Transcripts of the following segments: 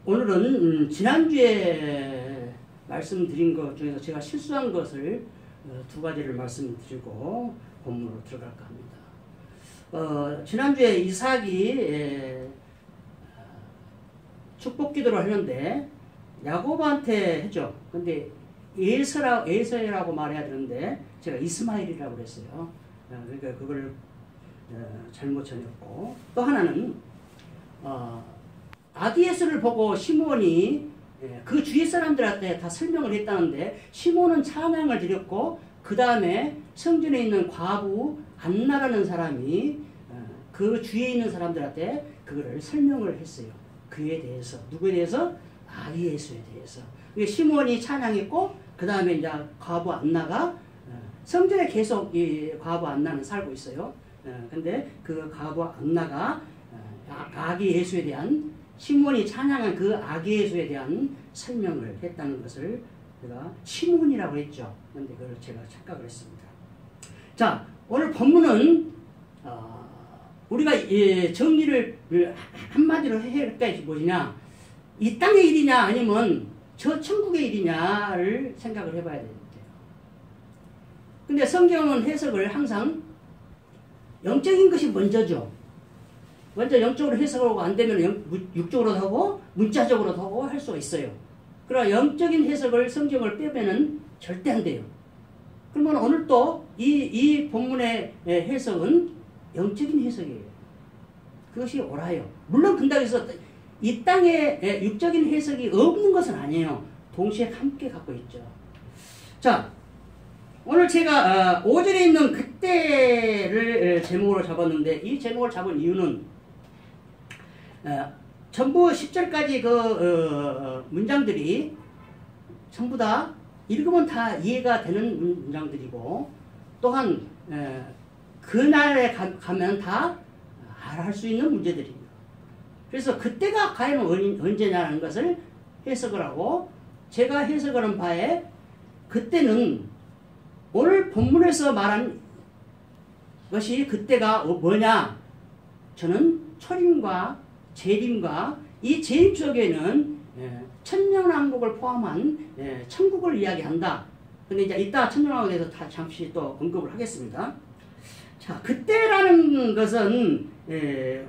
오늘은 지난주에 말씀드린 것 중에서 제가 실수한 것을 두 가지를 말씀드리고 본문으로 들어갈까 합니다. 지난주에 이삭이 축복 기도를 하는데 야곱한테 했죠. 근데 에서라고 말해야 되는데 제가 이스마엘이라고 그랬어요. 그러니까 그걸 잘못 전했고, 또 하나는 아기예수를 보고 시몬이 그 주위 사람들한테 다 설명을 했다는데, 시몬은 찬양을 드렸고 그 다음에 성전에 있는 과부 안나라는 사람이 그 주위에 있는 사람들한테 그거를 설명을 했어요. 그에 대해서, 누구에 대해서? 아기예수에 대해서. 시몬이 찬양했고 그 다음에 이제 과부 안나가 성전에 계속 이 과부 안나는 살고 있어요. 근데 그 과부 안나가 아기 예수에 대한, 시몬이 찬양한 그 아기 예수에 대한 설명을 했다는 것을 제가 시몬이라고 했죠. 그런데 그걸 제가 착각을 했습니다. 자, 오늘 본문은 우리가 정리를 한마디로 해야 할 게 뭐냐, 이 땅의 일이냐 아니면 저 천국의 일이냐를 생각을 해봐야 되는데요. 근데 성경은 해석을 항상 영적인 것이 먼저죠. 먼저 영적으로 해석하고 안 되면 육적으로 하고 문자적으로 하고 할 수가 있어요. 그러나 영적인 해석을, 성경을 빼면은 절대 안 돼요. 그러면 오늘 또 이 본문의 해석은 영적인 해석이에요. 그것이 옳아요. 물론 그런다고 해서 이 땅에 육적인 해석이 없는 것은 아니에요. 동시에 함께 갖고 있죠. 자, 오늘 제가 5절에 있는 그때를 제목으로 잡았는데, 이 제목을 잡은 이유는 전부 10절까지 그 문장들이 전부 다 읽으면 다 이해가 되는 문장들이고, 또한 그날에 가면 다 할 수 있는 문제들입니다. 그래서 그때가 과연 언제냐는 것을 해석을 하고, 제가 해석하는 바에 그때는 오늘 본문에서 말한 것이 그때가 뭐냐, 저는 초림과 재림과 이 재림 속에는 천년왕국을 포함한 천국을 이야기한다. 근데 이제 이따 천년왕국에 대해서 다 잠시 또 언급을 하겠습니다. 자, 그때라는 것은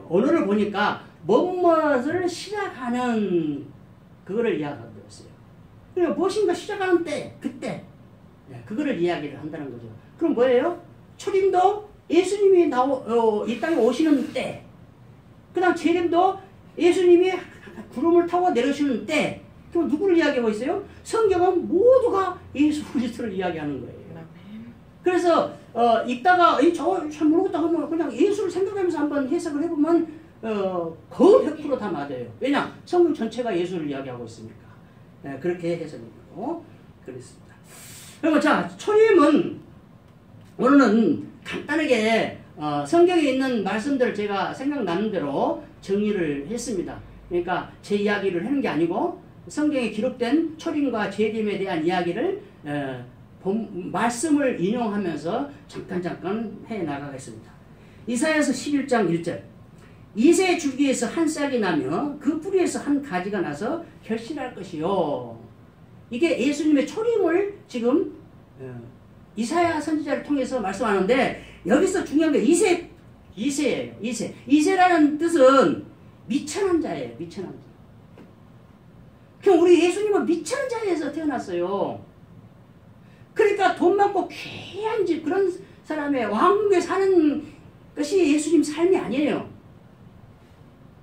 언어를 보니까 무엇을 시작하는 그거를 이야기하고 있어요. 그러니까 무엇인가 시작하는 때, 그때 그거를 이야기를 한다는 거죠. 그럼 뭐예요? 초림도 예수님이 이 땅에 오시는 때, 그 다음 재림도 예수님이 구름을 타고 내려오시는 때. 그럼 누구를 이야기하고 있어요? 성경은 모두가 예수 그리스도를 이야기하는 거예요. 그래서 읽다가 잘 모르겠다 하면 그냥 예수를 생각하면서 한번 해석을 해보면 거의 100% 다 맞아요. 왜냐? 성경 전체가 예수를 이야기하고 있으니까. 그렇게 해석이고 그렇습니다. 그리고 자, 초림은 오늘은 간단하게 성경에 있는 말씀들을 제가 생각나는 대로 정리를 했습니다. 그러니까 제 이야기를 하는 게 아니고 성경에 기록된 초림과 재림에 대한 이야기를 말씀을 인용하면서 잠깐 해나가겠습니다. 이사야서 11장 1절, 이새 줄기에서 한 싹이 나며 그 뿌리에서 한 가지가 나서 결실할 것이요. 이게 예수님의 초림을 지금 이사야 선지자를 통해서 말씀하는데, 여기서 중요한 게 이세예요. 이세라는 뜻은 미천한 자예요. 미천한 자. 그럼 우리 예수님은 미천한 자에서 태어났어요. 그러니까 돈 많고 귀한 집, 그런 사람의 왕국에 사는 것이 예수님 삶이 아니에요.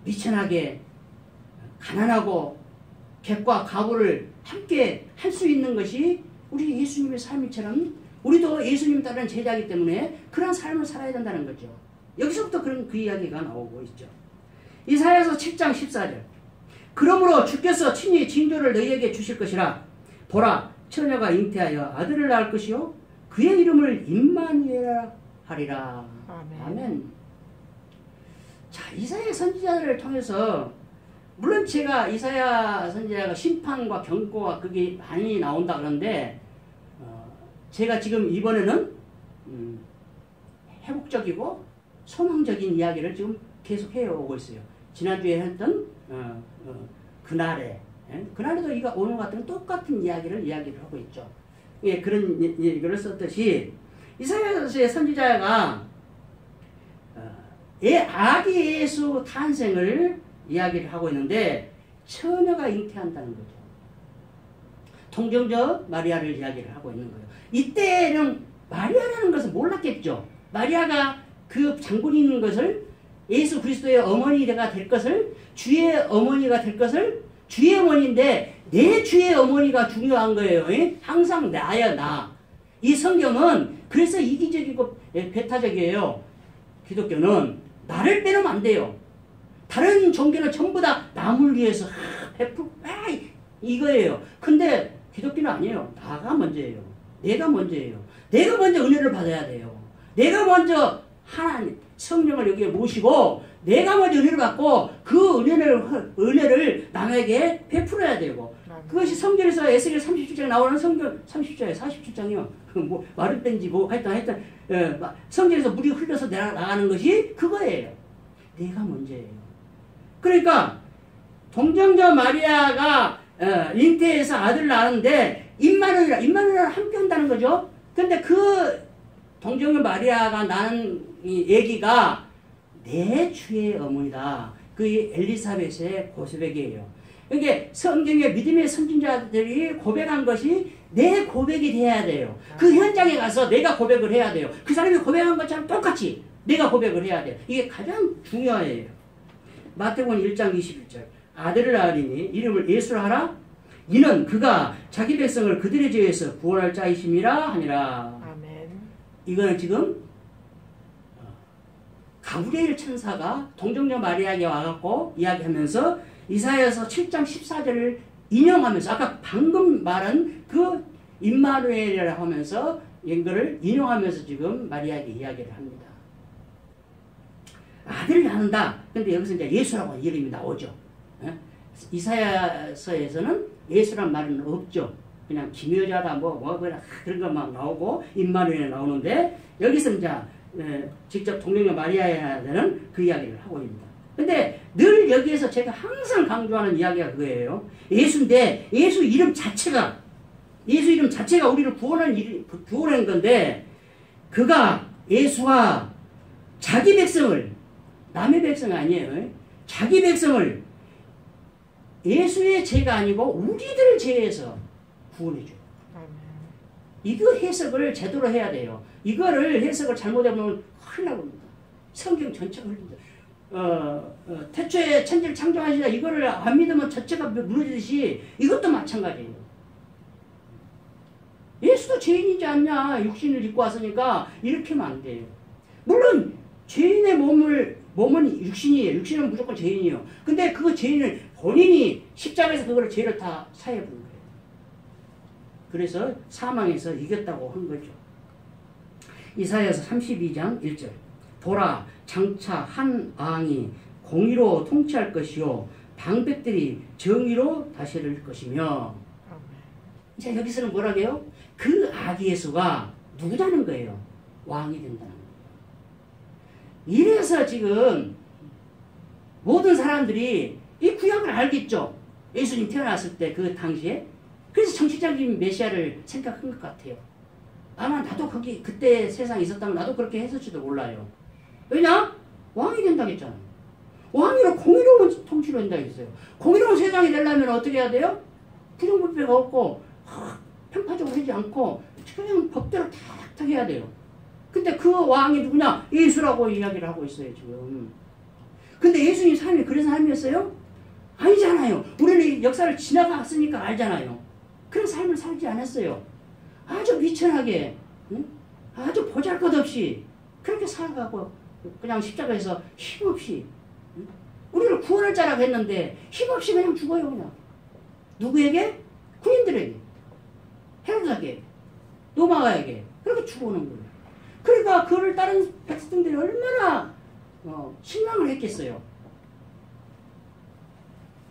미천하게 가난하고 객과 가부를 함께 할 수 있는 것이 우리 예수님의 삶이처럼, 우리도 예수님 따르는 제자이기 때문에 그런 삶을 살아야 된다는 거죠. 여기서부터 그 이야기가 나오고 있죠. 이사야서 7장 14절, 그러므로 주께서 친히 징조를 너희에게 주실 것이라. 보라, 처녀가 잉태하여 아들을 낳을 것이요 그의 이름을 임마누엘 하리라. 아멘. 자, 이사야 선지자를 통해서, 물론 제가 이사야 선지자가 심판과 경고가 그게 많이 나온다 그러는데, 제가 지금 이번에는 회복적이고 소망적인 이야기를 지금 계속 해오고 있어요. 지난주에 했던 그날에, 그날에도 이가 오는 것 같은 똑같은 이야기를 하고 있죠. 예, 그런 얘기를 썼듯이 이사야서의 선지자가 아기 예수 탄생을 이야기를 하고 있는데 처녀가 잉태한다는 거죠. 동정저 마리아를 이야기를 하고 있는 거예요. 이때는 마리아라는 것을 몰랐겠죠. 마리아가 그 장군이 있는 것을, 예수 그리스도의 어머니가 될 것을, 주의 어머니가 될 것을, 주의 어머니인데 내 주의 어머니가 중요한 거예요. 항상 나야 나. 이 성경은 그래서 이기적이고 배타적이에요. 기독교는 나를 빼놓으면 안 돼요. 다른 종교는 전부 다 남을 위해서 이거예요. 근데 기독교는 아니에요. 나가 먼저예요. 내가 먼저예요. 내가 먼저 은혜를 받아야 돼요. 내가 먼저 하나님 성령을 여기에 모시고 내가 먼저 은혜를 받고 그 은혜를 남에게 베풀어야 되고, 그것이 성경에서 에스겔 37장에 나오는 성경 30장에 47장이요. 뭐 말을 뺀지 뭐 하여튼 성경에서 물이 흘려서 나가는 것이 그거예요. 내가 먼저예요. 그러니까 동정저 마리아가 잉태해서 아들을 낳았는데 임마누엘이랑 함께 한다는 거죠. 근데 그 동정저 마리아가 낳은 이 아기가 내 주의 어머니다. 그 엘리사벳의 고백이에요. 그러니까 성경의 믿음의 선진자들이 고백한 것이 내 고백이 돼야 돼요. 그 현장에 가서 내가 고백을 해야 돼요. 그 사람이 고백한 것처럼 똑같이 내가 고백을 해야 돼요. 이게 가장 중요해요. 마태복음 1장 21절 아들을 낳으리니 이름을 예수라 하라. 이는 그가 자기 백성을 그들의 죄에서 구원할 자이심이라 하니라. 아멘. 이거는 지금 가브리엘 천사가 동정녀 마리아에게 와갖고 이야기하면서 이사야서 7장 14절을 인용하면서 아까 방금 말한 그 임마누엘이라고 하면서 이거를 인용하면서 지금 마리아에게 이야기를 합니다. 아들을 낳는다. 근데 여기서 이제 예수라고 이름이 나오죠. 이사야서에서는 예수란 말은 없죠. 그냥 김여자다 그냥 그런 것만 나오고 임마누엘이 나오는데 여기서 이제 직접 동정녀 마리아에 대한 그 이야기를 하고 있습니다. 근데 늘 여기에서 제가 항상 강조하는 이야기가 그거예요. 예수인데 예수 이름 자체가 우리를 구원하는 건데 그가 예수가 자기 백성을 남의 백성이 아니에요. 자기 백성을 예수의 죄가 아니고 우리들 죄에서 구원해줘요. 이거 해석을 제대로 해야 돼요. 이거를 해석을 잘못하면 큰일 나봅니다. 성경 전체가 흘립니다. 태초에 천지를 창조하시다 이거를 안 믿으면 전체가 무너지듯이 이것도 마찬가지예요. 예수도 죄인이지 않냐. 육신을 입고 왔으니까 이렇게 하면 안 돼요. 물론 죄인의 몸은 육신이에요. 육신은 무조건 죄인이에요. 근데 그 죄인을 본인이 십자가에서 그거를 죄를 다 사해 부른 거예요. 그래서 사망에서 이겼다고 한 거죠. 이사야서 32장 1절 보라 장차 한 왕이 공의로 통치할 것이요 방백들이 정의로 다스릴 것이며. 이제 여기서는 뭐라고 해요? 그 아기 예수가 누구다는 거예요? 왕이 된다는 거예요. 이래서 지금 모든 사람들이 이 구약을 알겠죠. 예수님 태어났을 때 그 당시에. 그래서 정치적인 메시아를 생각한 것 같아요. 아마 나도 그때 세상에 있었다면 나도 그렇게 했을지도 몰라요. 왜냐? 왕이 된다고 했잖아요. 왕이로 공의로운 통치를 한다고 했어요. 공의로운 세상이 되려면 어떻게 해야 돼요? 부정부패가 없고 편파적으로 하지 않고 그냥 법대로 탁탁 해야 돼요. 근데 그 왕이 누구냐? 예수라고 이야기를 하고 있어요 지금. 근데 예수님 삶이 그런 삶이었어요? 아니잖아요. 우리는 역사를 지나갔으니까 알잖아요. 그런 삶을 살지 않았어요. 아주 미천하게, 아주 보잘것없이 그렇게 살아가고 그냥 십자가에서 힘없이 우리를 구원할 자라고 했는데 힘없이 그냥 죽어요. 그냥 누구에게? 군인들에게, 헤로드에게, 노마가에게 그렇게 죽어오는 거예요. 그러니까 그를 따른 백성들이 얼마나 실망을 했겠어요.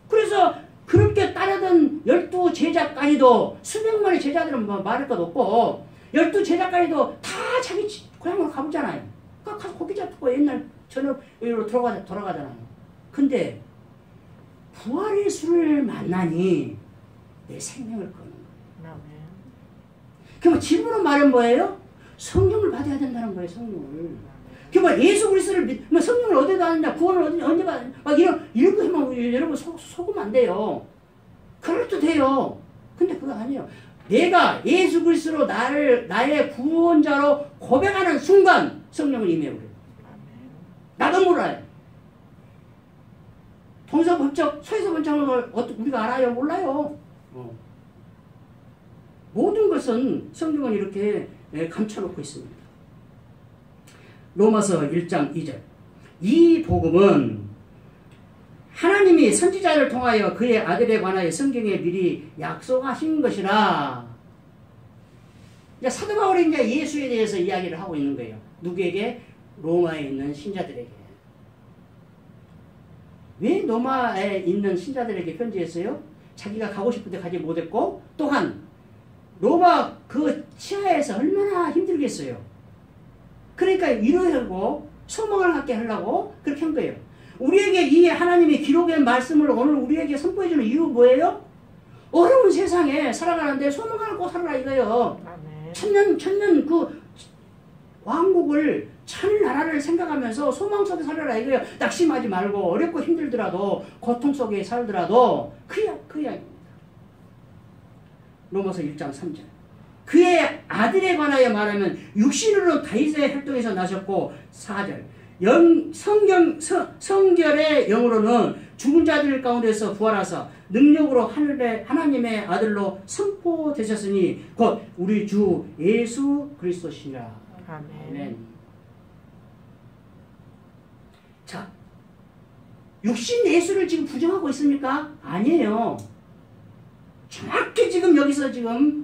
그래서 그렇게 따르던 12제자까지도 수백만의 제자들은 말할 것 없고 12제자까지도 다 자기 고향으로 가보잖아요. 가서 고기 잡고 옛날 전업으로 돌아가잖아요. 근데 부활의 주를 만나니 내 생명을 거는 거예요. 그럼 질문으로 말은 뭐예요? 성령을 받아야 된다는 거예요. 성령을. 그럼 예수 그리스도를 성령을 어디에 받느냐, 구원을 언제 받느냐, 막 이런 거 하면 여러분 속으면 안 돼요. 그럴도 돼요. 근데 그거 아니에요. 내가 예수 그리스도로 나의 구원자로 고백하는 순간 성령을 임해요. 나도 몰라요. 동서법적, 서에서번창을 우리가 알아요? 몰라요. 모든 것은 성경은 이렇게 감춰놓고 있습니다. 로마서 1장 2절. 이 복음은 하나님이 선지자를 통하여 그의 아들에 관하여 성경에 미리 약속하신 것이라. 이제 사도 바울이 이제 예수에 대해서 이야기를 하고 있는 거예요. 누구에게? 로마에 있는 신자들에게. 왜 로마에 있는 신자들에게 편지했어요? 자기가 가고 싶은데 가지 못했고, 또한 로마 그 치하에서 얼마나 힘들겠어요. 그러니까 위로하고 소망을 갖게 하려고 그렇게 한 거예요. 우리에게 이 하나님의 기록의 말씀을 오늘 우리에게 선포해주는 이유 뭐예요? 어려운 세상에 살아가는데 소망을 갖고 살아라 이거예요. 천년 그 왕국을 천나라를 생각하면서 소망 속에 살아라 이거예요. 낙심하지 말고 어렵고 힘들더라도 고통 속에 살더라도 그 이야기입니다. 로마서 1장 3절. 그의 아들에 관하여 말하면 육신으로 다윗의 혈통에서 나셨고 4절. 성결의 영으로는 죽은 자들 가운데서 부활하사 능력으로 하나님의 아들로 선포되셨으니 곧 우리 주 예수 그리스도시니라. 아멘. 자, 육신 예수를 지금 부정하고 있습니까? 아니에요. 정확히 지금 여기서 지금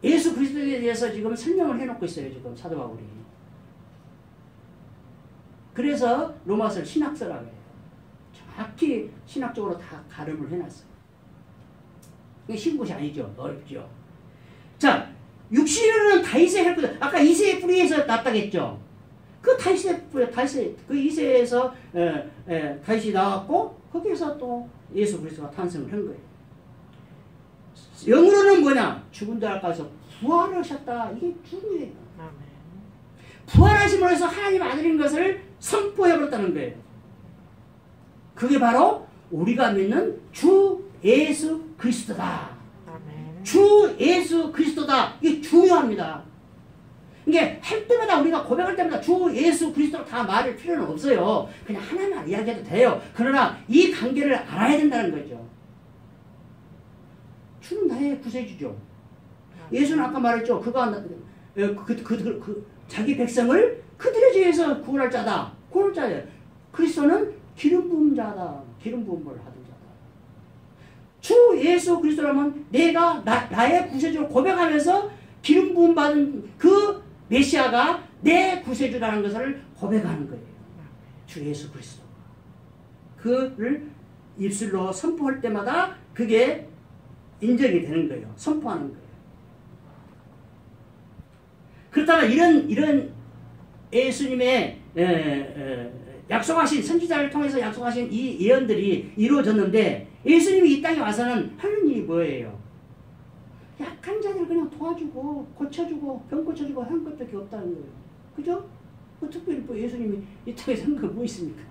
예수 그리스도에 대해서 지금 설명을 해놓고 있어요. 지금 사도 바울이. 그래서 로마서를 신학서라고 해요. 정확히 신학적으로 다 가름을 해놨어요. 이게 쉬운 것이 아니죠. 어렵죠. 자, 육신으로는 다윗의 혈통, 아까 이새의 뿌리에서 났다겠죠. 그 다윗의 뿌리, 그 이새에서 다윗이 나왔고 거기에서 또 예수 그리스도가 탄생을 한 거예요. 영으로는 뭐냐? 죽은 자까지서 부활하셨다. 이게 중요해요. 부활하심으로 해서 하나님 아들인 것을 선포해버렸다는 거예요. 그게 바로 우리가 믿는 주 예수 그리스도다. 주 예수 그리스도다. 이게 중요합니다. 이게 할 때마다 우리가 고백할 때마다 주 예수 그리스도로 다 말할 필요는 없어요. 그냥 하나만 이야기해도 돼요. 그러나 이 관계를 알아야 된다는 거죠. 주는 나의 구세주죠. 예수는 아까 말했죠. 그가 자기 백성을 그들의 죄에서 구원할 자다. 구원할 자예요. 그리스도는 기름 부은 자다. 기름 부음을 하던 자다. 주 예수 그리스도라면 내가 나의 구세주를 고백하면서 기름 부음 받은 그 메시아가 내 구세주라는 것을 고백하는 거예요. 주 예수 그리스도. 그를 입술로 선포할 때마다 그게 인정이 되는 거예요. 선포하는 거예요. 그렇다면 이런 예수님의 약속하신 선지자를 통해서 약속하신 이 예언들이 이루어졌는데 예수님이 이 땅에 와서는 하는 일이 뭐예요? 약한 자들 그냥 도와주고 고쳐주고 병 고쳐주고 하는 것밖에 없다는 거예요. 그죠? 특별히 뭐 예수님이 이 땅에서 한 거 뭐 있습니까?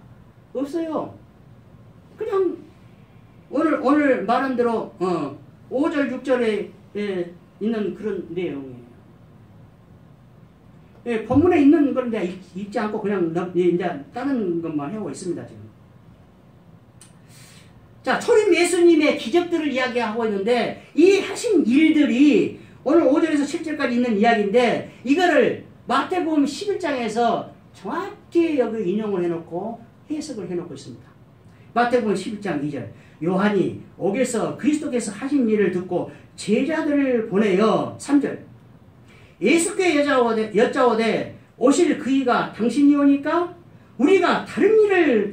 없어요. 그냥 오늘 말한 대로 5절 6절에 있는 그런 내용이에요. 본문에 있는 걸 내가 읽지 않고 그냥 이제 다른 것만 하고 있습니다. 지금. 자, 초림 예수님의 기적들을 이야기하고 있는데 이 하신 일들이 오늘 5절에서 7절까지 있는 이야기인데 이거를 마태복음 11장에서 정확히 여기 인용을 해놓고 해석을 해놓고 있습니다. 마태복음 11장 2절. 요한이 옥에서 그리스도께서 하신 일을 듣고 제자들을 보내어 3절. 예수께 여짜오되 오실 그이가 당신이오니까? 우리가 다른 일을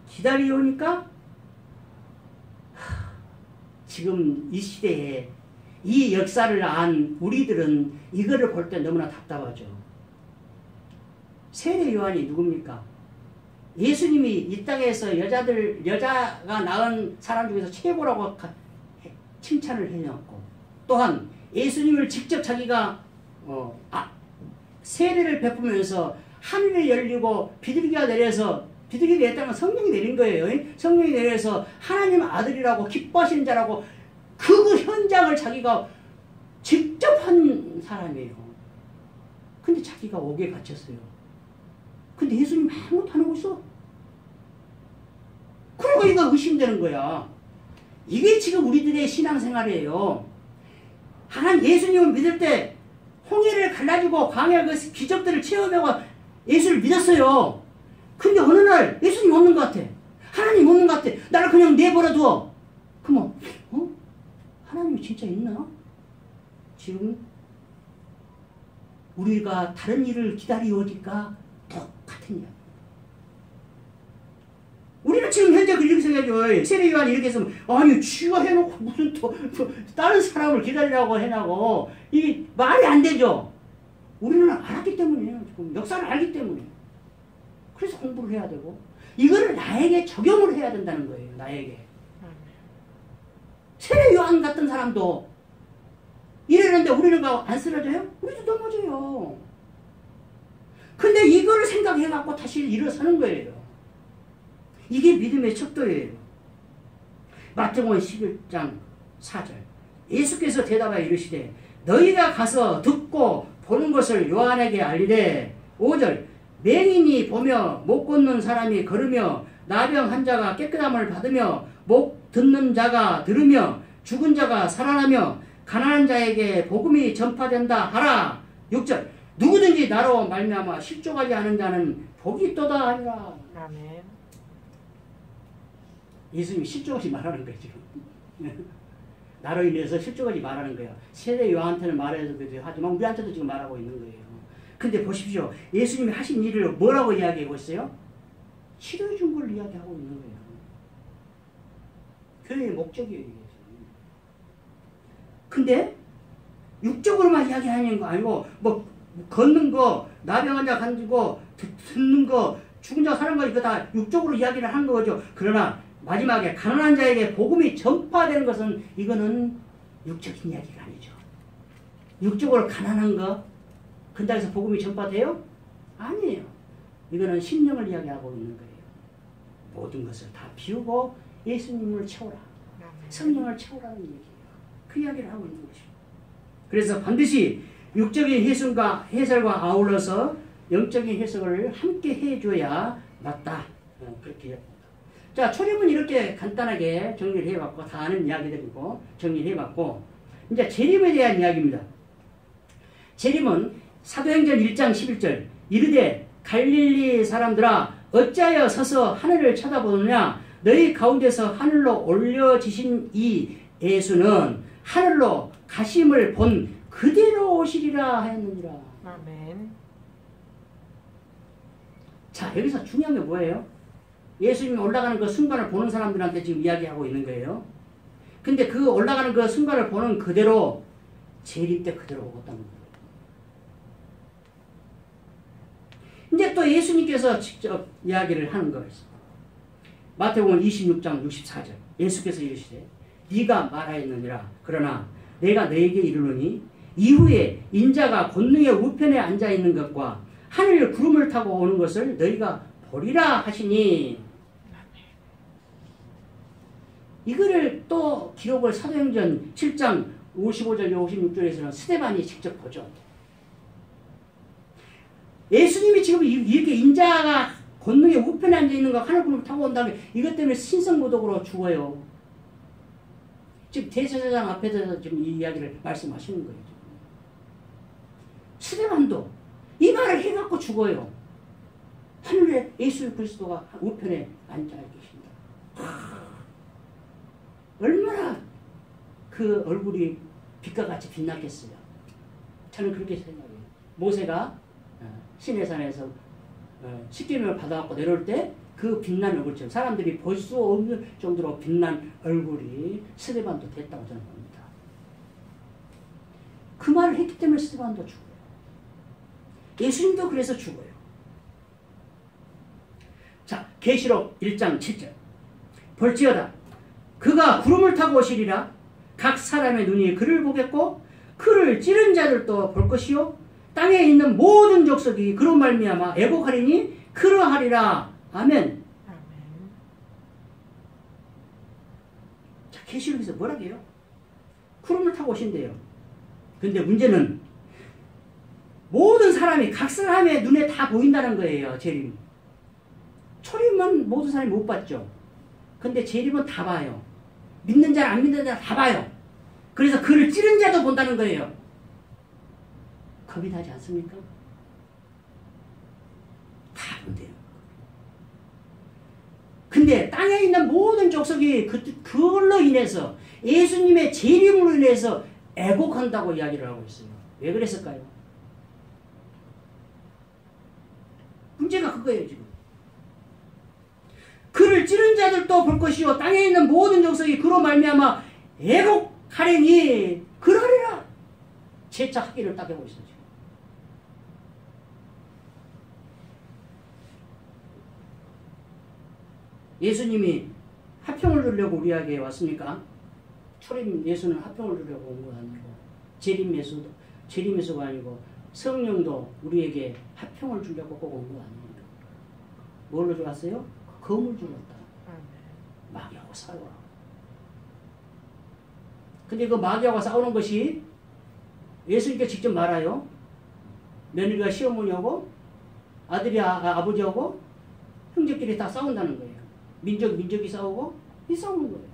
기다리오니까? 지금 이 시대에 이 역사를 안 우리들은 이거를 볼 때 너무나 답답하죠. 세례 요한이 누굽니까? 예수님이 이 땅에서 여자가 낳은 사람 중에서 최고라고 칭찬을 해놓고, 또한 예수님을 직접 자기가 세례를 베푸면서 하늘이 열리고 비둘기가 내려서, 비둘기 내렸다는 건 성령이 내린 거예요. 성령이 내려서 하나님 아들이라고 기뻐하시는 자라고 그 현장을 자기가 직접 한 사람이에요. 근데 자기가 옥에 갇혔어요. 근데 예수님 아무것도 안 하고 있어. 그러고 이거 의심되는 거야. 이게 지금 우리들의 신앙생활이에요. 하나님 예수님을 믿을 때 홍해를 갈라지고 광야 그 기적들을 체험하고 예수를 믿었어요. 근데 어느 날 예수님 없는 것 같아. 하나님 없는 것 같아. 나를 그냥 내버려 두어. 그러면 하나님이 진짜 있나? 지금 우리가 다른 일을 기다리오니까 똑같은 이야기. 우리는 지금 현재 그렇게 생각해요. 세례 요한이 이렇게 했으면, 아니 쥐가 해놓고 무슨 또 다른 사람을 기다리라고 해나고, 이게 말이 안 되죠. 우리는 알았기 때문이에요. 지금 역사를 알기 때문에. 그래서 공부를 해야 되고, 이거를 나에게 적용을 해야 된다는 거예요. 나에게. 세례 요한 같은 사람도 이러는데 우리는 안 쓰러져요? 우리도 넘어져요. 근데 이걸 생각해갖고 다시 일어서는 거예요. 이게 믿음의 척도예요. 마태복음 11장 4절. 예수께서 대답하여 이르시되 너희가 가서 듣고 보는 것을 요한에게 알리되. 5절. 맹인이 보며 못 걷는 사람이 걸으며 나병 환자가 깨끗함을 받으며 못 듣는 자가 들으며 죽은 자가 살아나며 가난한 자에게 복음이 전파된다 하라. 6절. 누구든지 나로 말미암아 실족하지 않은 자는 복이 있도다 하니라. 아멘. 예수님이 실족하지 말라는 거예요 지금. 나로 인해서 실족하지 말라는 거예요. 세례 요한테는 말해도 하지만 우리한테도 지금 말하고 있는 거예요. 근데 보십시오. 예수님이 하신 일을 뭐라고 이야기하고 있어요? 치료해 준 걸 이야기하고 있는 거예요. 교회의 목적이에요. 이게. 근데 육적으로만 이야기하는 거 아니고 뭐 걷는 거, 나병 환자 가지고 듣는 거, 죽은 자 사는 거 이거 다 육적으로 이야기를 하는 거죠. 그러나 마지막에 가난한 자에게 복음이 전파되는 것은 이거는 육적인 이야기가 아니죠. 육적으로 가난한 거 근당에서 복음이 전파돼요? 아니에요. 이거는 심령을 이야기하고 있는 거예요. 모든 것을 다 비우고 예수님을 채우라. 성령을 채우라는 얘기예요. 그 이야기를 하고 있는 거죠. 그래서 반드시 육적인 해설과 아울러서 영적인 해석을 함께 해줘야 맞다. 그렇게 이야기합니다. 자, 초림은 이렇게 간단하게 정리를 해봤고, 다 아는 이야기들이고 정리를 해봤고, 이제 재림에 대한 이야기입니다. 재림은 사도행전 1장 11절. 이르되 갈릴리 사람들아 어찌하여 서서 하늘을 쳐다보느냐. 너희 가운데서 하늘로 올려지신 이 예수는 하늘로 가심을 본 그대로 오시리라 하였느니라. 아멘. 자, 여기서 중요한 게 뭐예요? 예수님이 올라가는 그 순간을 보는 사람들한테 지금 이야기하고 있는 거예요. 근데 그 올라가는 그 순간을 보는 그대로 재림 때 그대로 오겠다는 거예요. 이제 또 예수님께서 직접 이야기를 하는 거예요. 마태복음 26장 64절. 예수께서 이르시되 네가 말하였느니라. 그러나 내가 너에게 이르노니 이후에 인자가 권능의 우편에 앉아 있는 것과 하늘 구름을 타고 오는 것을 너희가 보리라 하시니. 이거를 또 기록을 사도행전 7장 55절 56절에서는 스데반이 직접 보죠. 예수님이 지금 이렇게 인자가 권능의 우편에 앉아 있는 거 하늘 구름을 타고 온 다음에 이것 때문에 신성모독으로 죽어요. 지금 대제사장 앞에서 지금 이 이야기를 말씀하시는 거예요. 스데반도 이 말을 해갖고 죽어요. 하늘에 예수 그리스도가 우편에 앉아 계신다. 얼마나 그 얼굴이 빛과 같이 빛났겠어요. 저는 그렇게 생각해요. 모세가 시내산에서 십계명을 받아갖고 내려올 때 그 빛난 얼굴처럼 사람들이 볼 수 없는 정도로 빛난 얼굴이 스데반도 됐다고 저는 봅니다. 그 말을 했기 때문에 스데반도 죽어요. 예수님도 그래서 죽어요. 자, 계시록 1장 7절. 볼지어다 그가 구름을 타고 오시리라. 각 사람의 눈이 그를 보겠고 그를 찌른 자들도 볼 것이요 땅에 있는 모든 족속이 그로 말미암아 애곡하리니 그러하리라. 아멘. 자, 계시록에서 뭐라고 해요? 구름을 타고 오신대요. 근데 문제는 모든 사람이 각 사람의 눈에 다 보인다는 거예요. 재림. 초림은 모든 사람이 못 봤죠. 근데 재림은 다 봐요. 믿는 자 안 믿는 자 다 봐요. 그래서 그를 찌른 자도 본다는 거예요. 겁이 나지 않습니까? 다 본대요. 근데 땅에 있는 모든 족속이 그걸로 인해서 예수님의 재림으로 인해서 애곡한다고 이야기를 하고 있어요. 왜 그랬을까요? 문제가 그거예요. 지금 그를 찌른 자들도 볼 것이요 땅에 있는 모든 족속이 그로 말미암아 애곡하리니 그러리라. 재차하기를 딱 하고 있어요. 지금. 예수님이 화평을 누리려고 우리에게 왔습니까? 초림 예수는 화평을 누리려고 온 거 아니고 재림 예수가 아니고 성령도 우리에게 화평을 주려고 꼭 온 거 아니에요. 뭘로 주었어요? 검을 주었다. 마귀하고 싸우라. 근데 그 마귀하고 싸우는 것이 예수님께 직접 말아요. 며느리가 시어머니하고 아들이 아버지하고 형제끼리 다 싸운다는 거예요. 민족이 싸우고 이 싸우는 거예요.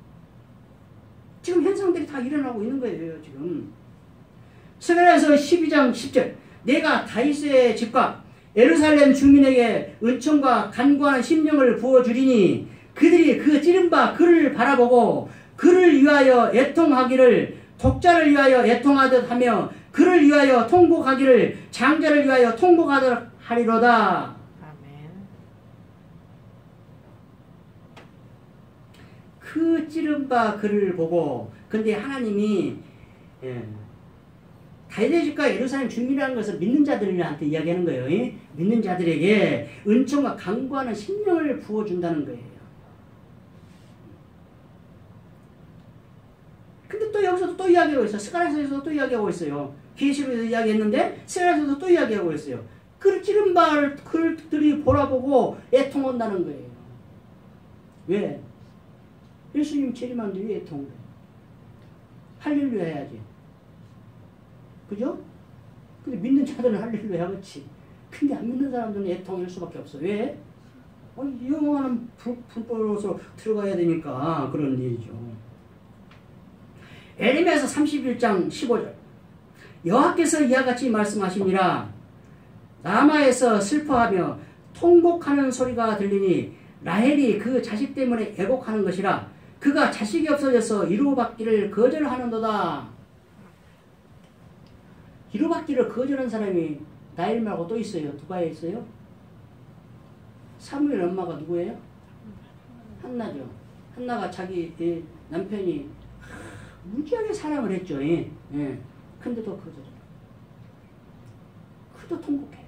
지금 현상들이 다 일어나고 있는 거예요. 지금 스가랴서 12장 10절 내가 다윗의 집과 예루살렘 주민에게 은총과 간구하는 심령을 부어주리니 그들이 그 찌른 바 그를 바라보고 그를 위하여 애통하기를 독자를 위하여 애통하듯 하며 그를 위하여 통곡하기를 장자를 위하여 통곡하듯 하리로다. 아멘. 그 찌른 바 그를 보고 근데 하나님이 다윗의 집과 예루살렘 주민이라는 것을 믿는 자들한테 이야기하는 거예요. 믿는 자들에게 은총과 간구하는 심령을 부어준다는 거예요. 근데 또 여기서도 또 이야기하고 있어요. 스가랴서에서도 또 이야기하고 있어요. 계시록에서 이야기했는데 스가랴서도 또 이야기하고 있어요. 그 찌른 바를 그들이 보라보고 애통한다는 거예요. 왜? 예수님 재림하는데 왜 애통을 해요? 할렐루야 해야지. 그죠? 근데 믿는 자들은 할렐루야 하겠지. 근데 안 믿는 사람들은 애통할 수밖에 없어. 왜? 영원한 불법으로서 들어가야 되니까 그런 일이죠. 에레미야서 31장 15절 여호와께서 이와 같이 말씀하시니라 라마에서 슬퍼하며 통곡하는 소리가 들리니 라헬이 그 자식 때문에 애곡하는 것이라 그가 자식이 없어져서 이루받기를 거절하는도다. 이루받기를 거절한 사람이 라헬 말고 또 있어요. 누가 있어요? 사무엘 엄마가 누구예요? 한나죠. 한나가 자기 남편이 무지하게 사랑을 했죠. 근데도 거절해요. 그도 통곡해요.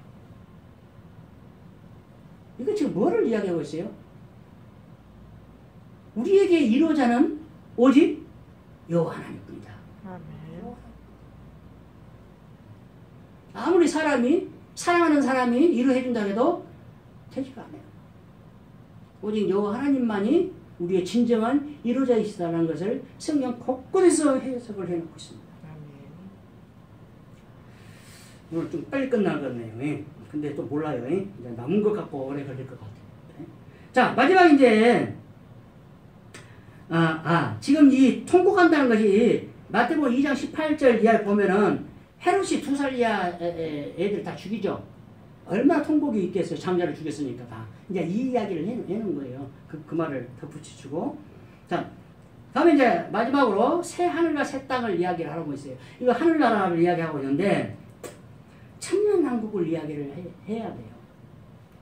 이거 지금 뭐를 이야기하고 있어요? 우리에게 이루자는 오직 여호와 하나님뿐이다. 아무리 사랑하는 사람이 이루해준다 해도 되지가 않아요. 오직 여호와 하나님만이 우리의 진정한 이루자이시다는 것을 성경 곳곳에서 해석을 해놓고 있습니다. 오늘 좀 빨리 끝나겠네요. 근데 또 몰라요. 이제 남은 것 갖고 오래 걸릴 것 같아요. 자, 마지막 이제 지금 이 통곡한다는 것이 마태복음 2장 18절 이하를 보면은 헤롯이 2살 이하 애들 다 죽이죠. 얼마나 통곡이 있겠어요. 장자를 죽였으니까 다. 이제 이 이야기를 해놓은 거예요. 그 말을 덧붙이고. 자, 다음에 이제 마지막으로 새 하늘과 새 땅을 이야기를 하고 있어요. 이거 하늘나라를 이야기하고 있는데 천년왕국을 이야기를 해야 돼요.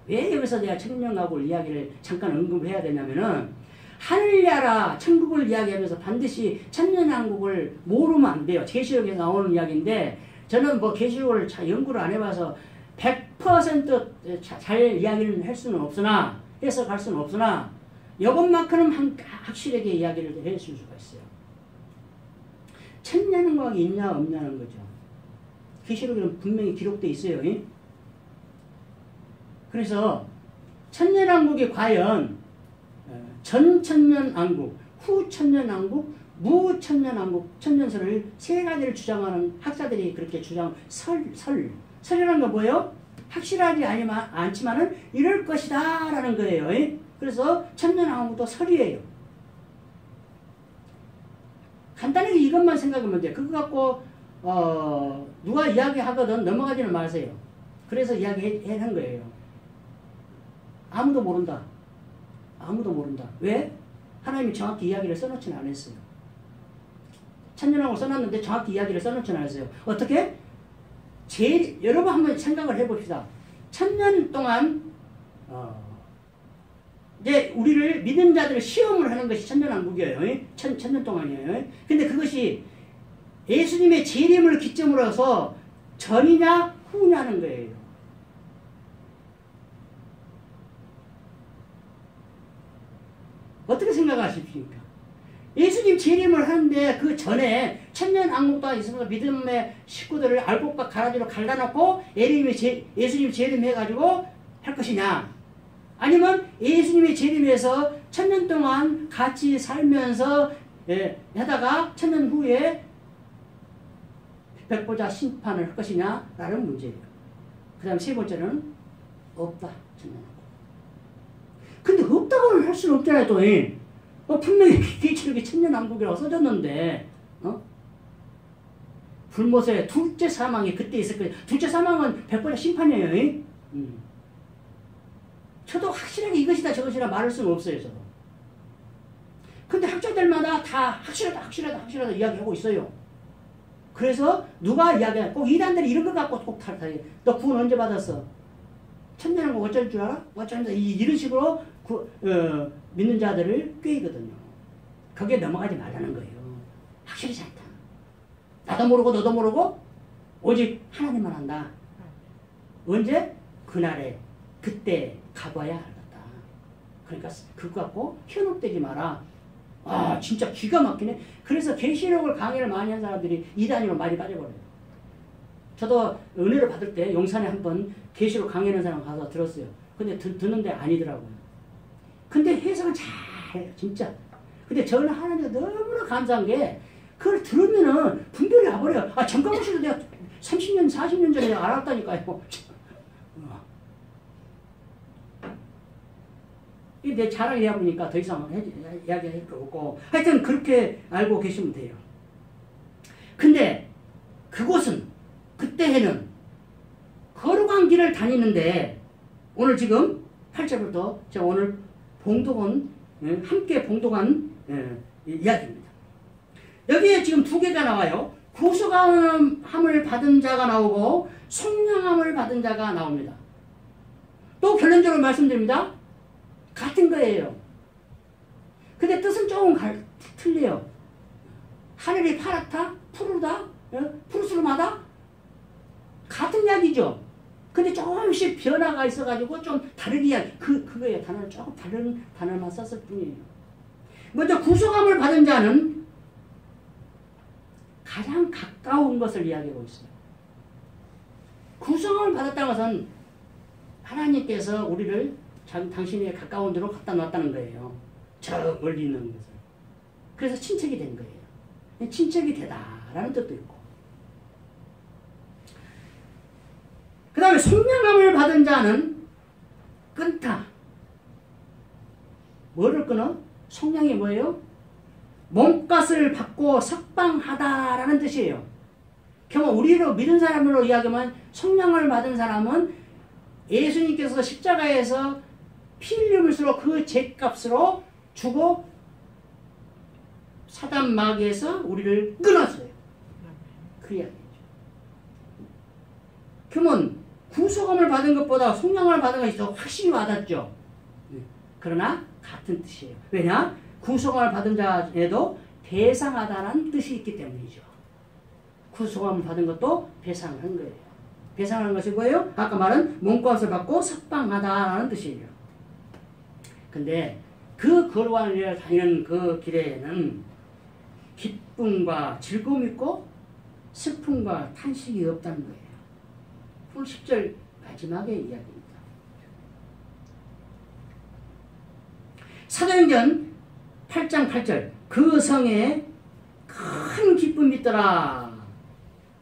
왜 여기서 내가 천년왕국을 이야기를 잠깐 언급을 해야 되냐면은 하늘나라 천국을 이야기하면서 반드시 천년왕국을 모르면 안 돼요. 계시록에서 나오는 이야기인데 저는 뭐 계시록을 연구를 안 해봐서 100% 잘 이야기를 할 수는 없으나 해석할 수는 없으나 이것만큼은 확실하게 이야기를 해줄 수가 있어요. 천년왕국이 있냐 없냐는 거죠. 계시록에는 분명히 기록되어 있어요. 그래서 천년왕국이 과연 전천년왕국, 후천년왕국, 무천년왕국, 천년설을 세 가지를 주장하는 학자들이 그렇게 설이라는 건 뭐예요? 확실하지 않지만은 이럴 것이다 라는 거예요. 그래서 천년왕국도 설이에요. 간단하게 이것만 생각하면 돼요. 그거 갖고 누가 이야기하거든 넘어가지는 마세요. 그래서 이야기하는 거예요. 아무도 모른다. 아무도 모른다. 왜? 하나님이 정확히 이야기를 써놓지는 않았어요. 천년왕국을 써놨는데 정확히 이야기를 써놓지는 않았어요. 어떻게? 여러분 한번 생각을 해봅시다. 천년 동안 이제 우리를 믿는 자들을 시험을 하는 것이 천년왕국이에요. 천년 동안이에요. 근데 그것이 예수님의 재림을 기점으로 해서 전이냐 후냐는 거예요. 어떻게 생각하십니까? 예수님 재림을 하는데 그 전에 천년왕국도 있으면서 믿음의 식구들을 알곡과 가라지로 갈라놓고 예수님 재림해가지고 할 것이냐? 아니면 예수님이 재림해서 천년 동안 같이 살면서 하다가 천년 후에 백보자 심판을 할 것이냐? 라는 문제예요. 그 다음 세 번째는 없다. 천년왕국. 근데 없다고는 할 수는 없잖아요. 또 분명히 계시록에 천년왕국이라고 써졌는데 불못의 둘째 사망이 그때 있을 거예요. 둘째 사망은 백보자 심판이에요. 저도 확실하게 이것이다 저것이다 말할 수는 없어요. 저도. 근데 학자들마다 다 확실하다 이야기하고 있어요. 그래서 누가 이야기해 꼭 이단들이 이런 거 갖고 꼭 탈탈해. 너 구원 언제 받았어? 천년왕국 어쩔 줄 알아? 어쩌면서 이런 식으로 믿는 자들을 꾀이거든요. 거기에 넘어가지 말라는 거예요. 확실하지 않다. 나도 모르고 너도 모르고 오직 하나님만 한다. 언제? 그날에 그때 가봐야 알겠다. 그러니까 그거 갖고 현혹되지 마라. 아 진짜 기가 막히네. 그래서 계시록을 강의를 많이 한 사람들이 이단으로 많이 빠져버려요. 저도 은혜를 받을 때 용산에 한번 계시록 강의하는 사람 가서 들었어요. 근데 듣는데 아니더라고요. 근데 해석은 잘해요. 진짜. 근데 저는 하나님께 너무나 감사한 게 그걸 들으면은 분별이 와버려요. 아 정강훈 내가 30년 40년 전에 알았다니까요. 이게 내 자랑 이야기니까 더 이상 이야기할 거 없고 하여튼 그렇게 알고 계시면 돼요. 근데 그곳은 그때에는 거룩한 길을 다니는데 오늘 지금 8절부터 제가 오늘 봉독은 함께 봉독한 이야기입니다. 여기에 지금 두 개가 나와요. 구속함을 받은 자가 나오고 속량함을 받은 자가 나옵니다. 또 결론적으로 말씀드립니다. 같은 거예요. 근데 뜻은 조금 틀려요. 하늘이 파랗다? 푸르다? 푸르스름하다? 같은 이야기죠. 근데 조금씩 변화가 있어가지고 좀 다르게 이야기. 그거예요. 단어를 조금 다른 단어만 썼을 뿐이에요. 먼저 구속함을 받은 자는 가장 가까운 것을 이야기하고 있어요. 구속함을 받았다는 것은 하나님께서 우리를 당신의 가까운 데로 갖다 놨다는 거예요. 저 멀리 있는 것을. 그래서 친척이 된 거예요. 친척이 되다라는 뜻도 있고. 그 다음에 속량함을 받은 자는 끊다. 뭐를 끊어? 속량이 뭐예요? 몸값을 받고 석방하다라는 뜻이에요. 결국 우리로 믿은 사람으로 이야기하면 속량을 받은 사람은 예수님께서 십자가에서 피 흘림으로 그 죄값으로 주고 사단 마귀에서 우리를 끊었어요. 그 이야기죠. 그러면 구속함을 받은 것보다 속량을 받은 것이 더 확실히 와닿죠. 그러나 같은 뜻이에요. 왜냐? 구속함을 받은 자에도 배상하다는 뜻이 있기 때문이죠. 구속함을 받은 것도 배상을 한 거예요. 배상하는 것이 뭐예요? 아까 말한 몸값을 받고 석방하다라는 뜻이에요. 근데 그 걸어가는 다니는 그 길에는 기쁨과 즐거움이 있고 슬픔과 탄식이 없다는 거예요. 오늘 10절 마지막의 이야기입니다. 사도행전 8장 8절 그 성에 큰 기쁨이 있더라.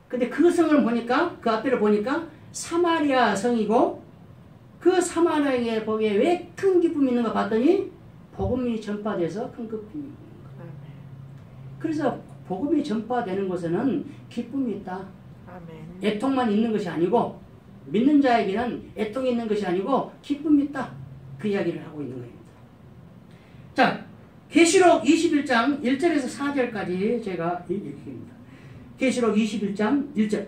근데 그 성을 보니까 그 앞에를 보니까 사마리아 성이고 그 사마리아에 보기에 왜 큰 기쁨이 있는가 봤더니 복음이 전파돼서 큰 기쁨이 있는 거예요. 그래서 복음이 전파되는 곳에는 기쁨이 있다. 아멘. 애통만 있는 것이 아니고 믿는 자에게는 애통이 있는 것이 아니고 기쁨이 있다. 그 이야기를 하고 있는 겁니다. 자, 계시록 21장 1절에서 4절까지 제가 읽습니다. 계시록 21장 1절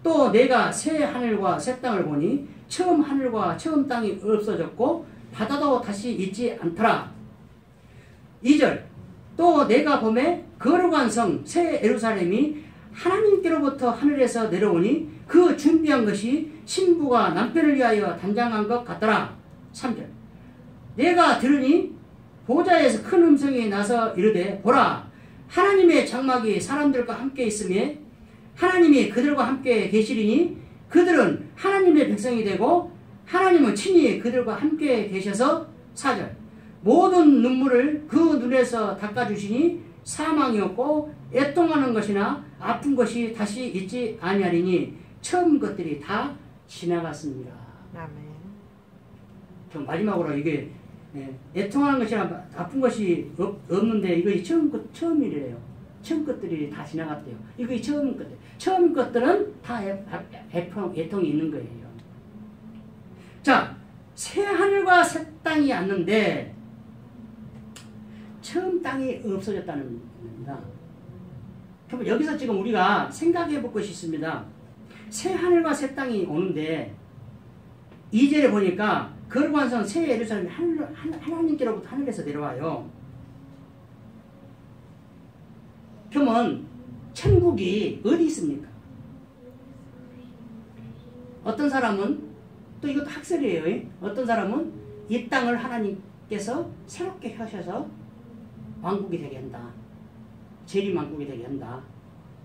또 내가 새 하늘과 새 땅을 보니 처음 하늘과 처음 땅이 없어졌고 바다도 다시 있지 않더라. 2절 또 내가 보매 거룩한 성 새 예루살렘이 하나님께로부터 하늘에서 내려오니 그 준비한 것이 신부가 남편을 위하여 단장한 것 같더라. 3절 내가 들으니 보좌에서 큰 음성이 나서 이르되 보라 하나님의 장막이 사람들과 함께 있으며 하나님이 그들과 함께 계시리니 그들은 하나님의 백성이 되고 하나님은 친히 그들과 함께 계셔서 4절 모든 눈물을 그 눈에서 닦아주시니 사망이 없고 애통하는 것이나 아픈 것이 다시 있지 아니하리니 처음 것들이 다 지나갔습니다. 아멘. 그럼 마지막으로 이게 애통하는 것이나 아픈 것이 없는데 이거 처음이래요. 처음 것들이 다 지나갔대요. 이거 처음 것들. 처음 것들은 다 애통이 있는 거예요. 자, 새 하늘과 새 땅이 왔는데 처음 땅이 없어졌다는 겁니다. 그럼 여기서 지금 우리가 생각해 볼 것이 있습니다. 새 하늘과 새 땅이 오는데 2절에 보니까 거룩한 성 새 예루살렘이 하나님께로부터 하늘에서 내려와요. 그러면 천국이 어디 있습니까? 어떤 사람은 또 이것도 학설이에요. 어떤 사람은 이 땅을 하나님께서 새롭게 하셔서 왕국이 되게 한다. 재림왕국이 되게 한다.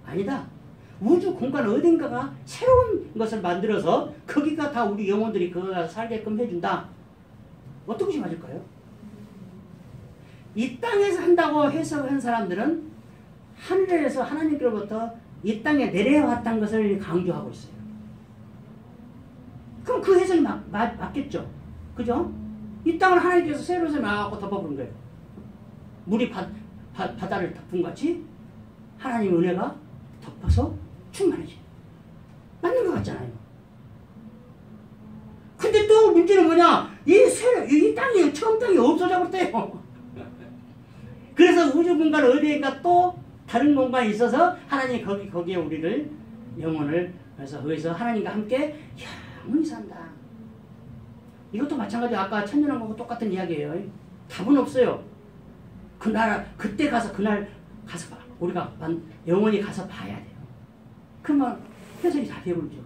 아니다. 우주 공간 어딘가가 새로운 것을 만들어서 거기가 다 우리 영혼들이 그거 살게끔 해준다. 어떤 것이 맞을까요? 이 땅에서 한다고 해석한 사람들은 하늘에서 하나님께로부터 이 땅에 내려왔다는 것을 강조하고 있어요. 그럼 그 해석이 맞겠죠? 그죠? 이 땅을 하나님께서 새로운 나가고 덮어버린 거예요. 물이 바다를 덮은 같이 하나님의 은혜가 덮어서 충만해지. 맞는 것 같잖아요. 근데 또 문제는 뭐냐? 이 땅이, 처음 땅이 없어져 버렸대요. 그래서 우주 공간 어디에가 또 다른 공간이 있어서 하나님이 거기에 우리를, 영혼을, 그래서 거기서 하나님과 함께 영원히 산다. 이것도 마찬가지로 아까 천년왕국과 똑같은 이야기예요. 답은 없어요. 그 나라, 그때 가서, 그날 가서 봐. 우리가 영원히 가서 봐야 돼요. 그러면 해석이 다 되어버리죠.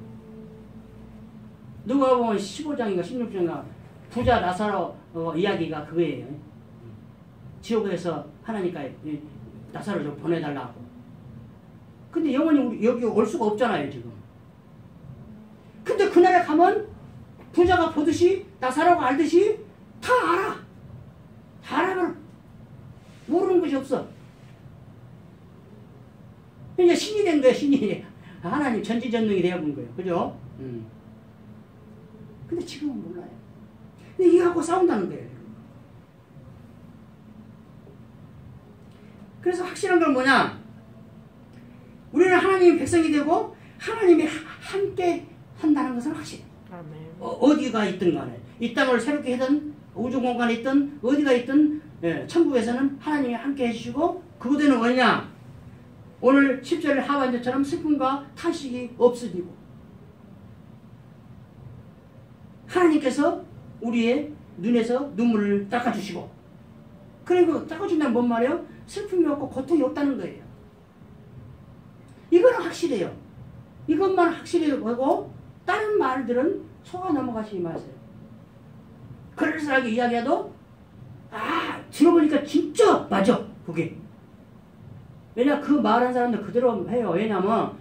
누가 보면 15장인가 16장인가 부자 나사로 이야기가 그거예요. 지옥에서 하나님과 나사로를 보내달라고. 근데 영원히 우리 여기 올 수가 없잖아요, 지금. 근데 그날에 가면 부자가 보듯이 나사로가 알듯이 다 알아. 다 알아버려. 모르는 것이 없어. 이제 신이 된 거야, 신이. 하나님 전지전능이 되어본 거예요. 그죠? 근데 지금은 몰라요. 근데 이거하고 싸운다는 거예요. 그래서 확실한 건 뭐냐? 우리는 하나님의 백성이 되고 하나님이 함께 한다는 것은 확실해요. 어디가 있든 간에 이 땅을 새롭게 하든 우주 공간에 있든 어디가 있든 천국에서는 하나님이 함께 해주시고 그곳에는 뭐냐? 오늘 10절 하반절처럼 슬픔과 탄식이 없어지고 하나님께서 우리의 눈에서 눈물을 닦아주시고 그리고 닦아준다는 뭔 말이에요? 슬픔이 없고 고통이 없다는 거예요. 이거는 확실해요. 이것만 확실히 하고 다른 말들은 속아 넘어가시지 마세요. 그럴싸하게 이야기해도 들어보니까 진짜 맞아 그게. 왜냐 그 말한 사람들 그대로 해요. 왜냐면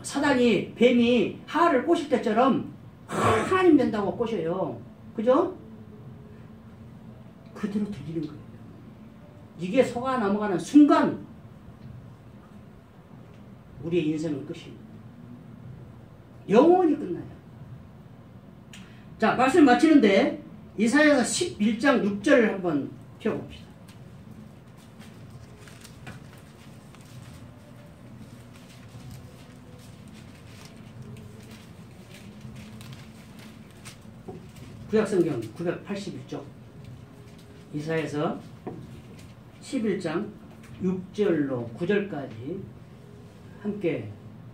사단이 뱀이 하를 꼬실 때처럼 하나님 된다고 꼬셔요. 그죠? 그대로 들리는 거예요. 이게 속아 넘어가는 순간 우리의 인생은 끝입니다. 영원히 끝나요. 자, 말씀 마치는데 이사야서 11장 6절을 한번 펴봅시다. 구약성경 981쪽 이사야서 11장 6절로 9절까지 함께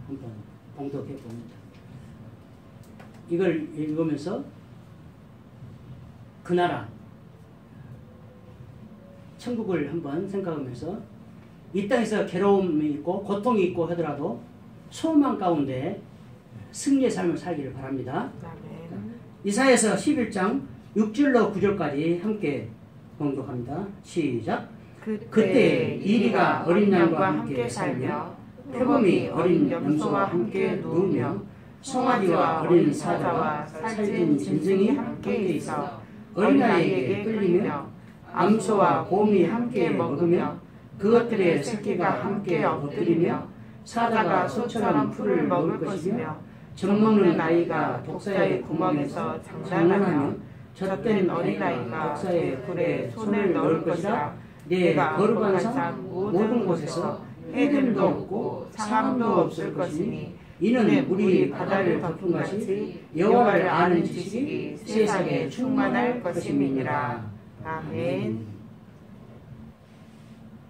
한번 봉독해 봅니다. 이걸 읽으면서 그 나라 천국을 한번 생각하면서 이 땅에서 괴로움이 있고 고통이 있고 하더라도 소망 가운데 승리의 삶을 살기를 바랍니다. 이사야서 11장 6절로 9절까지 함께 봉독합니다. 시작. 그때 이리가 어린 양과 함께 살며 표범이 어린 염소와 함께 누우며 송아지와 어린 사자와 살찐 짐승이 함께 있어 어린아이에게 끌리며 암소와 곰이 함께 먹으며 그것들의 새끼가 함께 엎드리며 사자가 소처럼 풀을 먹을 것이며 젖먹는 아이가 독사의 구멍에서 장난하며 젖된 어린아이가 독사의 굴에 손을 넣을 것이라. 내가 거룩한 산 모든 곳에서 해됨도 없고 상함도 없을 것이니 이는 우리 바다를 덮은 것이 여호와를 아는 지식이 세상에 충만할 것임이니라. 아멘.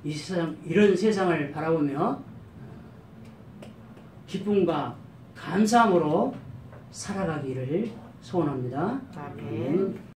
이 세상, 이런 세상을 바라보며 기쁨과 감사함으로 살아가기를 소원합니다. 아멘.